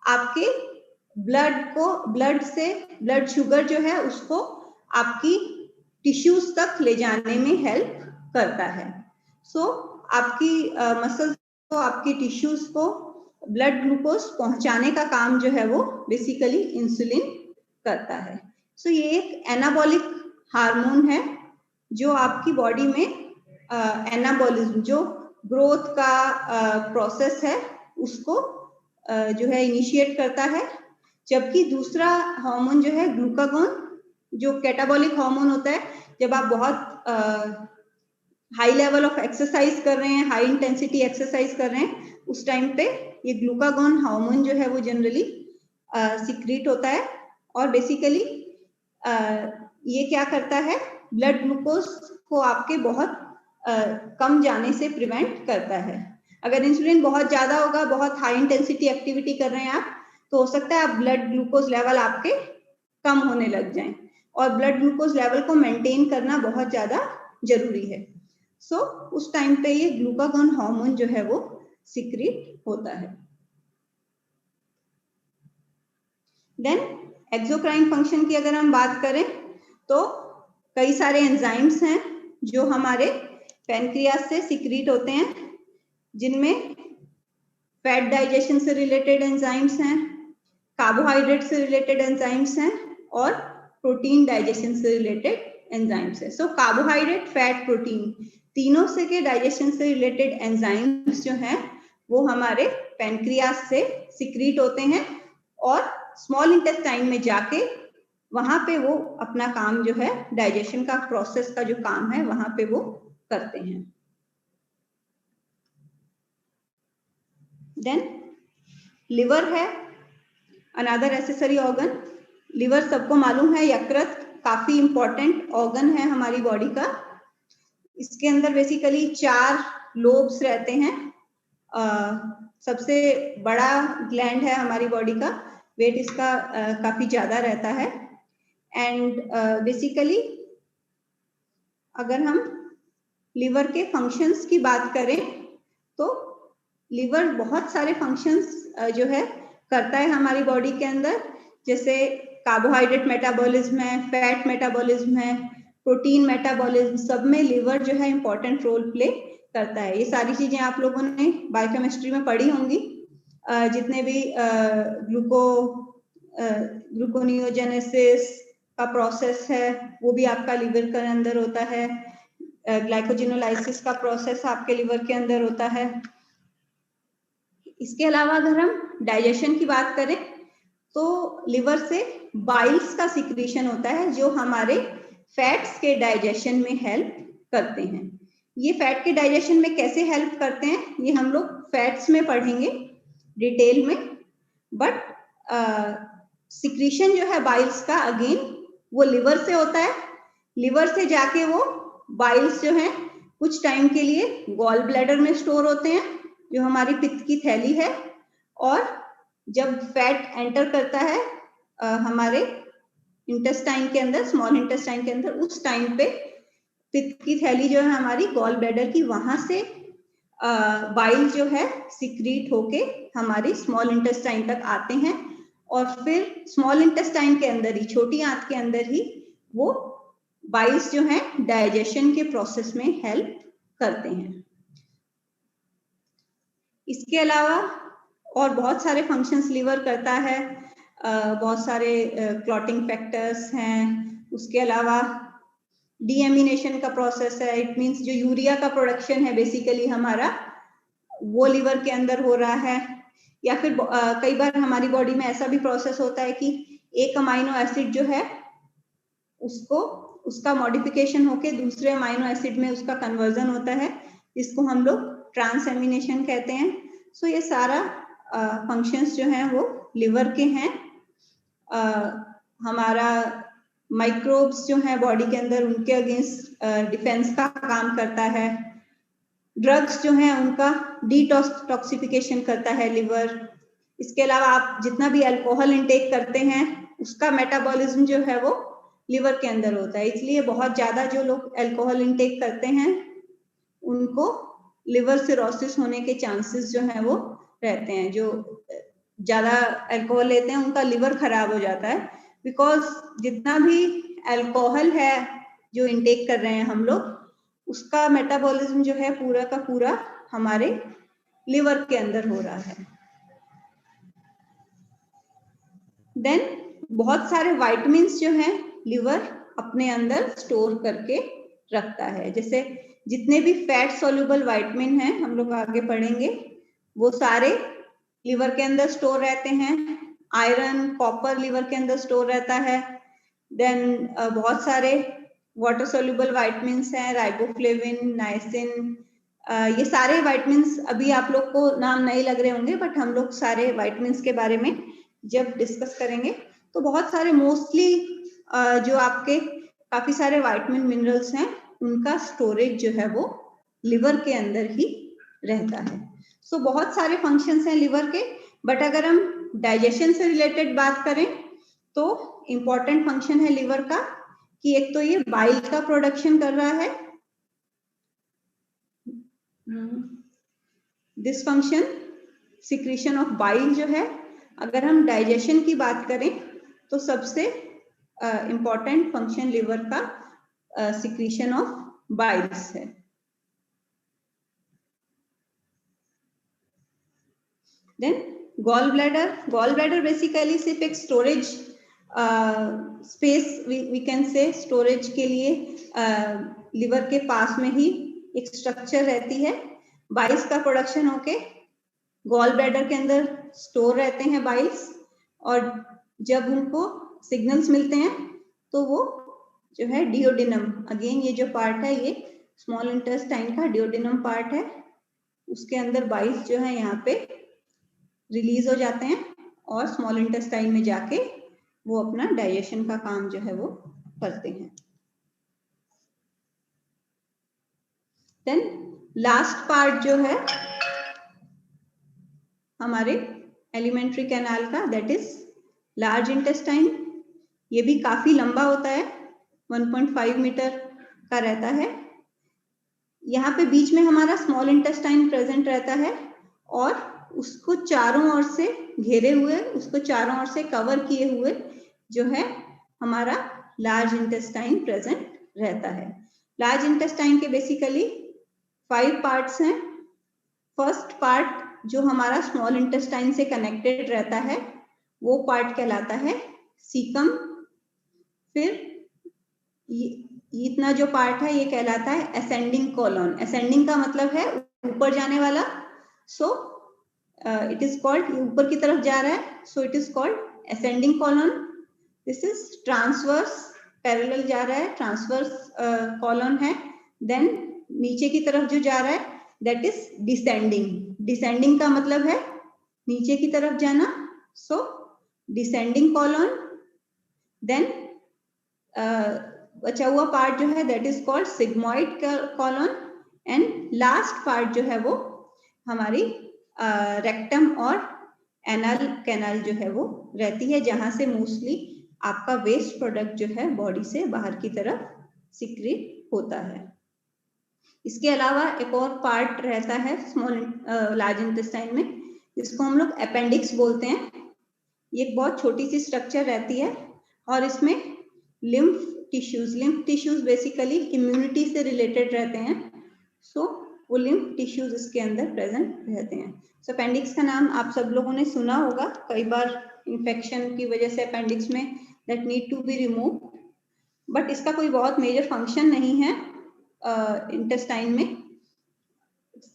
आपके ब्लड शुगर जो है उसको आपकी टिश्यूज तक ले जाने में हेल्प करता है। सो आपकी मसल्स को, आपकी टिश्यूज को ब्लड ग्लूकोज पहुंचाने का काम जो है वो बेसिकली इंसुलिन करता है। सो ये एक एनाबॉलिक हार्मोन है जो आपकी बॉडी में एनाबॉलिज्म, जो ग्रोथ का प्रोसेस है, उसको जो है इनिशिएट करता है। जबकि दूसरा हार्मोन जो है ग्लूकागॉन, जो कैटाबॉलिक हार्मोन होता है, जब आप बहुत हाई लेवल ऑफ एक्सरसाइज कर रहे हैं, हाई इंटेंसिटी एक्सरसाइज कर रहे हैं, उस टाइम पे ये ग्लूकागॉन हार्मोन जो है वो जनरली सिक्रीट होता है। और बेसिकली ये क्या करता है, ब्लड ग्लूकोज को आपके बहुत कम जाने से प्रिवेंट करता है। अगर इंसुलिन बहुत ज्यादा होगा, बहुत हाई इंटेंसिटी एक्टिविटी कर रहे हैं आप, तो हो सकता है आप ब्लड ग्लूकोज लेवल आपके कम होने लग जाएं, और ब्लड ग्लूकोज लेवल को मेंटेन करना बहुत ज्यादा जरूरी है। सो उस टाइम पे ये ग्लूकागॉन हार्मोन जो है वो सिक्रीट होता है। देन एक्सोक्राइन फंक्शन की अगर हम बात करें, तो कई सारे एंजाइम्स हैं जो हमारे पेनक्रियास से सिक्रीट होते हैं, जिनमें फैट डाइजेशन से रिलेटेड एंजाइम्स हैं, कार्बोहाइड्रेट से रिलेटेड एंजाइम्स हैं, और प्रोटीन डाइजेशन से रिलेटेड एंजाइम्स है। सो कार्बोहाइड्रेट, फैट, प्रोटीन, तीनों से के डाइजेशन से रिलेटेड एंजाइम्स जो हैं वो हमारे पेनक्रियास से सिक्रीट होते हैं, और स्मॉल इंटेस्टाइन में जाके वहां पे वो अपना काम जो है, डाइजेशन का प्रोसेस का जो काम है, वहां पे वो करते हैं। देन लिवर है अनदर एसेसरी ऑर्गन। लिवर सबको मालूम है, यकृत काफी इंपॉर्टेंट ऑर्गन है हमारी बॉडी का। इसके अंदर बेसिकली 4 लोब्स रहते हैं। सबसे बड़ा ग्लैंड है हमारी बॉडी का, वेट इसका काफी ज्यादा रहता है। एंड बेसिकली अगर हम लिवर के फंक्शंस की बात करें, तो लिवर बहुत सारे फंक्शंस जो है करता है हमारी बॉडी के अंदर, जैसे कार्बोहाइड्रेट मेटाबॉलिज्म है, फैट मेटाबॉलिज्म है, प्रोटीन मेटाबॉलिज्म, सब में लिवर जो है इंपॉर्टेंट रोल प्ले करता है। ये सारी चीजें आप लोगों ने बायोकेमिस्ट्री में पढ़ी होंगी। जितने भी ग्लूकोनियोजेनेसिस का प्रोसेस है वो भी आपका लिवर के अंदर होता है। ग्लाइकोजिनोलाइसिस का प्रोसेस आपके लिवर के अंदर होता है। इसके अलावा अगर हम डाइजेशन की बात करें, तो लिवर से बाइल्स का सिक्रीशन होता है जो हमारे फैट्स के डाइजेशन में हेल्प करते हैं। ये फैट के डाइजेशन में कैसे हेल्प करते हैं ये हम लोग फैट्स में पढ़ेंगे डिटेल में, बट सिक्रीशन जो है बाइल्स का, अगेन वो लिवर से होता है। लिवर से जाके वो बाइल्स जो है कुछ टाइम के लिए गॉल ब्लैडर में स्टोर होते हैं, जो हमारी पित्त की थैली है, और जब फैट एंटर करता है हमारे इंटेस्टाइन के अंदर, स्मॉल इंटेस्टाइन के अंदर, उस टाइम पे पित्त की थैली जो है हमारी गॉल ब्लैडर की, वहां से बाइल जो है सिक्रीट होके हमारी स्मॉल इंटेस्टाइन तक आते हैं, और फिर स्मॉल इंटेस्टाइन के अंदर ही, छोटी आंत के अंदर ही, वो बाइल्स जो है डाइजेशन के प्रोसेस में हेल्प करते हैं। इसके अलावा और बहुत सारे फंक्शंस लिवर करता है, बहुत सारे क्लॉटिंग फैक्टर्स हैं, उसके अलावा डीएमिनेशन का प्रोसेस है, इट मींस जो यूरिया का प्रोडक्शन है बेसिकली हमारा, वो लिवर के अंदर हो रहा है, या फिर कई बार हमारी बॉडी में ऐसा भी प्रोसेस होता है कि एक अमाइनो एसिड जो है उसका मॉडिफिकेशन होके दूसरे अमाइनो एसिड में उसका कन्वर्जन होता है, जिसको हम लोग ट्रांसएमिनेशन कहते हैं। सो ये सारा फंक्शंस जो हैं वो लिवर के हैं। हमारा माइक्रोब्स जो हैं बॉडी के अंदर, उनके अगेंस्ट डिफेंस का काम करता है। ड्रग्स जो हैं उनका डिटॉक्सिफिकेशन करता है लिवर। इसके अलावा आप जितना भी अल्कोहल इंटेक करते हैं उसका मेटाबॉलिज्म जो है वो लिवर के अंदर होता है, इसलिए बहुत ज्यादा जो लोग अल्कोहल इंटेक करते हैं उनको लिवर सिरोसिस होने के चांसेस जो है वो रहते हैं। जो ज्यादा अल्कोहल लेते हैं उनका लिवर खराब हो जाता है, बिकॉज जितना भी अल्कोहल है जो इंटेक कर रहे हैं हम लोग, उसका मेटाबॉलिज्म जो है पूरा का पूरा हमारे लिवर के अंदर हो रहा है। देन बहुत सारे विटामिन्स जो हैं लिवर अपने अंदर स्टोर करके रखता है, जैसे जितने भी फैट सोल्यूबल विटामिन हैं, हम लोग आगे पढ़ेंगे, वो सारे लिवर के अंदर स्टोर रहते हैं। आयरन, कॉपर लिवर के अंदर स्टोर रहता है। देन बहुत सारे वाटर सोल्यूबल विटामिन्स हैं, राइबोफ्लेविन, नाइसिन, ये सारे विटामिन्स अभी आप लोग को नाम नहीं लग रहे होंगे, बट हम लोग सारे विटामिन्स के बारे में जब डिस्कस करेंगे तो बहुत सारे मोस्टली जो आपके काफी सारे विटामिन मिनरल्स हैं उनका स्टोरेज जो है वो लिवर के अंदर ही रहता है। सो बहुत सारे फंक्शंस हैं लिवर के, बट अगर हम डाइजेशन से रिलेटेड बात करें तो इम्पोर्टेंट फंक्शन है लिवर का कि एक तो ये बाइल का प्रोडक्शन कर रहा है, this function secretion of bile जो है। अगर हम डाइजेशन की बात करें तो सबसे इम्पोर्टेंट फंक्शन लिवर का सिक्रीशन ऑफ बाइल्स है। देन गॉल ब्लैडर बेसिकली सिर्फ एक storage space, we can say storage के लिए लिवर के पास में ही एक स्ट्रक्चर रहती है। बाइल्स का प्रोडक्शन होके गॉल ब्लैडर के अंदर स्टोर रहते हैं बाइल्स, और जब उनको सिग्नल्स मिलते हैं तो वो जो है डिओडिनम, अगेन ये जो पार्ट है ये स्मॉल इंटेस्टाइन का डिओडिनम पार्ट है, उसके अंदर बाइल्स जो है यहाँ पे रिलीज हो जाते हैं और स्मॉल इंटेस्टाइन में जाके वो अपना डाइजेशन का काम जो है वो करते हैं। देन लास्ट पार्ट जो है हमारे एलिमेंट्री कैनाल का, दैट इज लार्ज इंटेस्टाइन। ये भी काफी लंबा होता है, 1.5 मीटर का रहता है। यहाँ पे बीच में हमारा स्मॉल इंटेस्टाइन प्रेजेंट रहता है और उसको चारों ओर से घेरे हुए, उसको चारों ओर से कवर किए हुए जो है हमारा लार्ज इंटेस्टाइन प्रेजेंट रहता है। लार्ज इंटेस्टाइन के बेसिकली 5 पार्ट्स हैं। फर्स्ट पार्ट जो हमारा स्मॉल इंटेस्टाइन से कनेक्टेड रहता है वो पार्ट कहलाता है सीकम। फिर इतना जो पार्ट है ये कहलाता है असेंडिंग कॉलोन। असेंडिंग का मतलब है ऊपर जाने वाला, सो इट इज कॉल्ड, ऊपर की तरफ जा रहा है, so it is called ascending colon. This is transverse, parallel जा रहा है, ट्रांसवर्स कॉलोन है। देन नीचे की तरफ जो जा रहा है दैट इज डिसेंडिंग। डिसेंडिंग का मतलब है नीचे की तरफ जाना, सो डिसेंडिंग कॉलोन। देन बचा हुआ पार्ट जो है that is called sigmoid colon, and last part जो है वो हमारी रेक्टम और एनल कैनाल जो है वो रहती है, जहां से मोस्टली आपका वेस्ट प्रोडक्ट जो है बॉडी से बाहर की तरफ सिक्रीट होता है। इसके अलावा एक और पार्ट रहता है स्मॉल लार्ज इंटेस्टाइन में, जिसको हम लोग अपेंडिक्स बोलते हैं। ये एक बहुत छोटी सी स्ट्रक्चर रहती है और इसमें लिम्फ टिश्यूज बेसिकली इम्यूनिटी से रिलेटेड रहते हैं। सो वो लिम्फ टिश्यूज इसके अंदर प्रेजेंट रहते हैं। सो अपेंडिक्स का नाम आप सब लोगों ने सुना होगा, कई बार इन्फेक्शन की वजह से अपेंडिक्स में that need to be remove, but इसका कोई बहुत मेजर फंक्शन नहीं है इंटेस्टाइन में,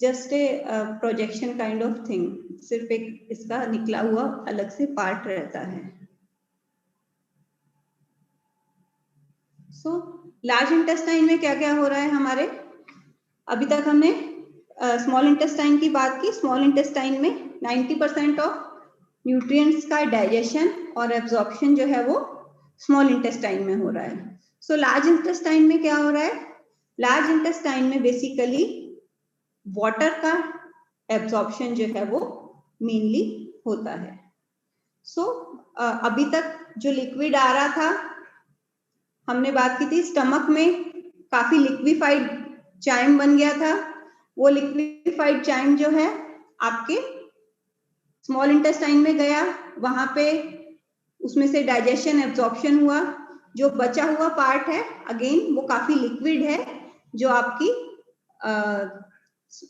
just a projection kind of thing, सिर्फ एक इसका निकला हुआ अलग से पार्ट रहता है। सो लार्ज इंटेस्टाइन में क्या क्या हो रहा है हमारे, अभी तक हमने स्मॉल इंटेस्टाइन की बात की। स्मॉल इंटेस्टाइन में 90% ऑफ न्यूट्रिएंट्स का डाइजेशन और एब्जॉर्प्शन जो है वो स्मॉल इंटेस्टाइन में हो रहा है। सो लार्ज इंटेस्टाइन में क्या हो रहा है, लार्ज इंटेस्टाइन में बेसिकली वाटर का एब्जॉर्प्शन जो है वो मेनली होता है। सो अभी तक जो लिक्विड आ रहा था, हमने बात की थी स्टमक में काफी लिक्विफाइड चाइम बन गया था। वो लिक्विफाइड चाइम जो है आपके स्मॉल इंटेस्टाइन में गया, वहां पे उसमें से डाइजेशन एब्जॉर्प्शन हुआ। जो बचा हुआ पार्ट है अगेन वो काफी लिक्विड है, जो आपकी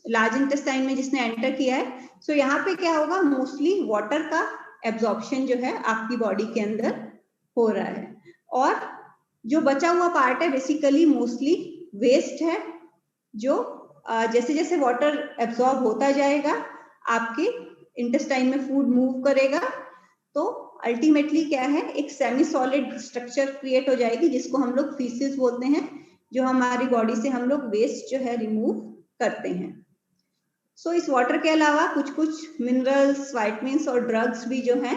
लार्ज इंटेस्टाइन में जिसने एंटर किया है। सो यहाँ पे क्या होगा, मोस्टली वाटर का एब्जॉर्प्शन जो है आपकी बॉडी के अंदर हो रहा है, और जो बचा हुआ पार्ट है बेसिकली मोस्टली वेस्ट है, जो जैसे जैसे वाटर एब्जॉर्ब होता जाएगा आपके इंटेस्टाइन में फूड मूव करेगा, तो अल्टीमेटली क्या है, एक सेमी सॉलिड स्ट्रक्चर क्रिएट हो जाएगी, जिसको हम लोग फीसिस बोलते हैं, जो हमारी बॉडी से हम लोग वेस्ट जो है रिमूव करते हैं। सो इस वाटर के अलावा कुछ कुछ मिनरल्स, वाइटमिन्स और ड्रग्स भी जो है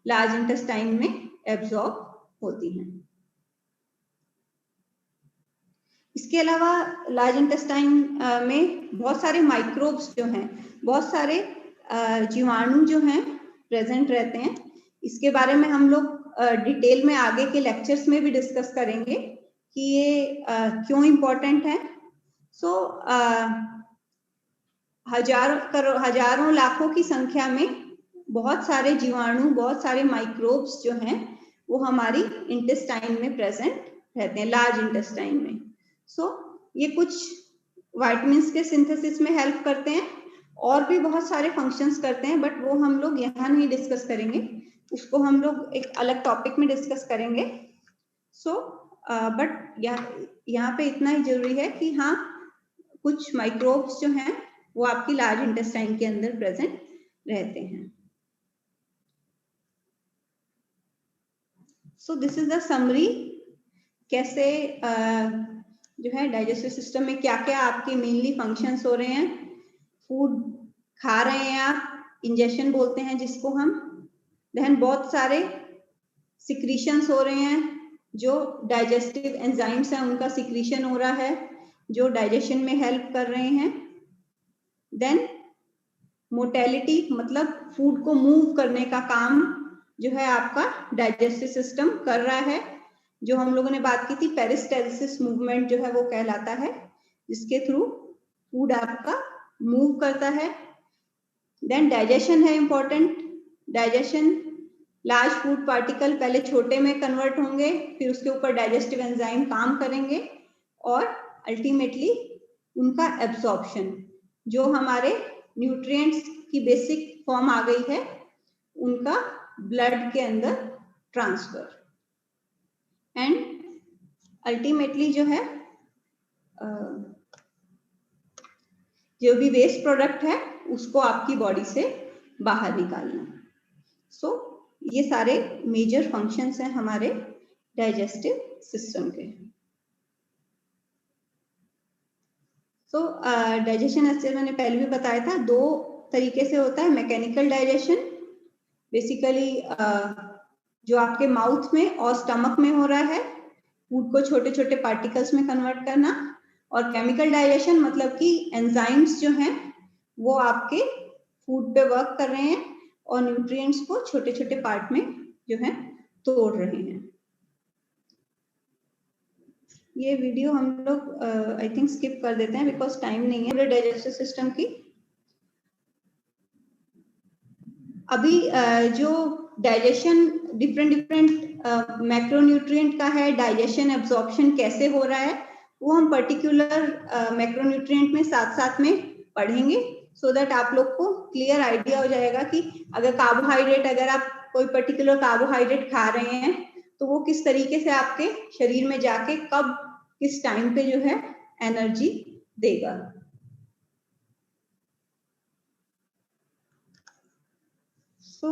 लार्ज इंटेस्टाइन में एब्जॉर्ब होती हैं। इसके अलावा लार्ज इंटेस्टाइन में बहुत सारे माइक्रोब्स जो हैं, बहुत सारे जीवाणु जो हैं प्रेजेंट रहते हैं। इसके बारे में हम लोग डिटेल में आगे के लेक्चर्स में भी डिस्कस करेंगे कि ये क्यों इम्पोर्टेंट है। सो हजारों लाखों की संख्या में बहुत सारे जीवाणु, बहुत सारे माइक्रोब्स जो हैं वो हमारी इंटेस्टाइन में प्रेजेंट रहते हैं, लार्ज इंटेस्टाइन में। सो ये कुछ विटामिन्स के सिंथेसिस में हेल्प करते हैं, और भी बहुत सारे फंक्शंस करते हैं, बट वो हम लोग यहाँ नहीं डिस्कस करेंगे, उसको हम लोग एक अलग टॉपिक में डिस्कस करेंगे। सो बट यहाँ पे इतना ही जरूरी है कि हाँ, कुछ माइक्रोब्स जो हैं वो आपकी लार्ज इंटेस्टाइन के अंदर प्रेजेंट रहते हैं। So this is the summary, कैसे जो है डाइजेस्टिव सिस्टम में क्या क्या आपके मेनली फंक्शंस हो रहे हैं। फूड खा रहे हैं आप, इंजेक्शन बोलते हैं जिसको हम, देन बहुत सारे सिक्रीशंस हो रहे हैं, जो डाइजेस्टिव एंजाइम्स हैं उनका सिक्रीशन हो रहा है, जो डाइजेशन में हेल्प कर रहे हैं। देन मोटेलिटी, मतलब फूड को मूव करने का काम जो है आपका डाइजेस्टिव सिस्टम कर रहा है, जो हम लोगों ने बात की थी पेरिस्टाल्सिस मूवमेंट जो है वो कहलाता है, जिसके थ्रू फूड आपका मूव करता है। देन डाइजेशन है important, digestion, large food particle पहले छोटे में कन्वर्ट होंगे, फिर उसके ऊपर डाइजेस्टिव एंजाइम काम करेंगे, और अल्टीमेटली उनका एब्जॉर्प्शन, जो हमारे न्यूट्रिएंट्स की बेसिक फॉर्म आ गई है, उनका ब्लड के अंदर ट्रांसफर, एंड अल्टीमेटली जो है जो भी वेस्ट प्रोडक्ट है उसको आपकी बॉडी से बाहर निकालना। सो ये सारे मेजर फंक्शंस हैं हमारे डाइजेस्टिव सिस्टम के। सो डाइजेशन ऐसे मैंने पहले भी बताया था, दो तरीके से होता है। मैकेनिकल डाइजेशन बेसिकली जो आपके माउथ में और स्टमक में हो रहा है, फूड को छोटे छोटे पार्टिकल्स में कन्वर्ट करना, और केमिकल डाइजेशन मतलब कि एंजाइम्स जो हैं वो आपके फूड पे वर्क कर रहे हैं और न्यूट्रिएंट्स को छोटे छोटे पार्ट में जो है तोड़ रहे हैं। ये वीडियो हम लोग आई थिंक स्किप कर देते हैं बिकॉज टाइम नहीं है पूरे डाइजेस्टिव सिस्टम की। अभी जो डाइजेशन डिफरेंट मैक्रोन्यूट्रिएंट का है, डाइजेशन एब्जॉर्प्शन कैसे हो रहा है वो हम पर्टिकुलर मैक्रोन्यूट्रिएंट में साथ साथ में पढ़ेंगे, सो दैट आप लोग को क्लियर आइडिया हो जाएगा कि अगर कार्बोहाइड्रेट, अगर आप कोई पर्टिकुलर कार्बोहाइड्रेट खा रहे हैं तो वो किस तरीके से आपके शरीर में जाके कब किस टाइम पे जो है एनर्जी देगा। So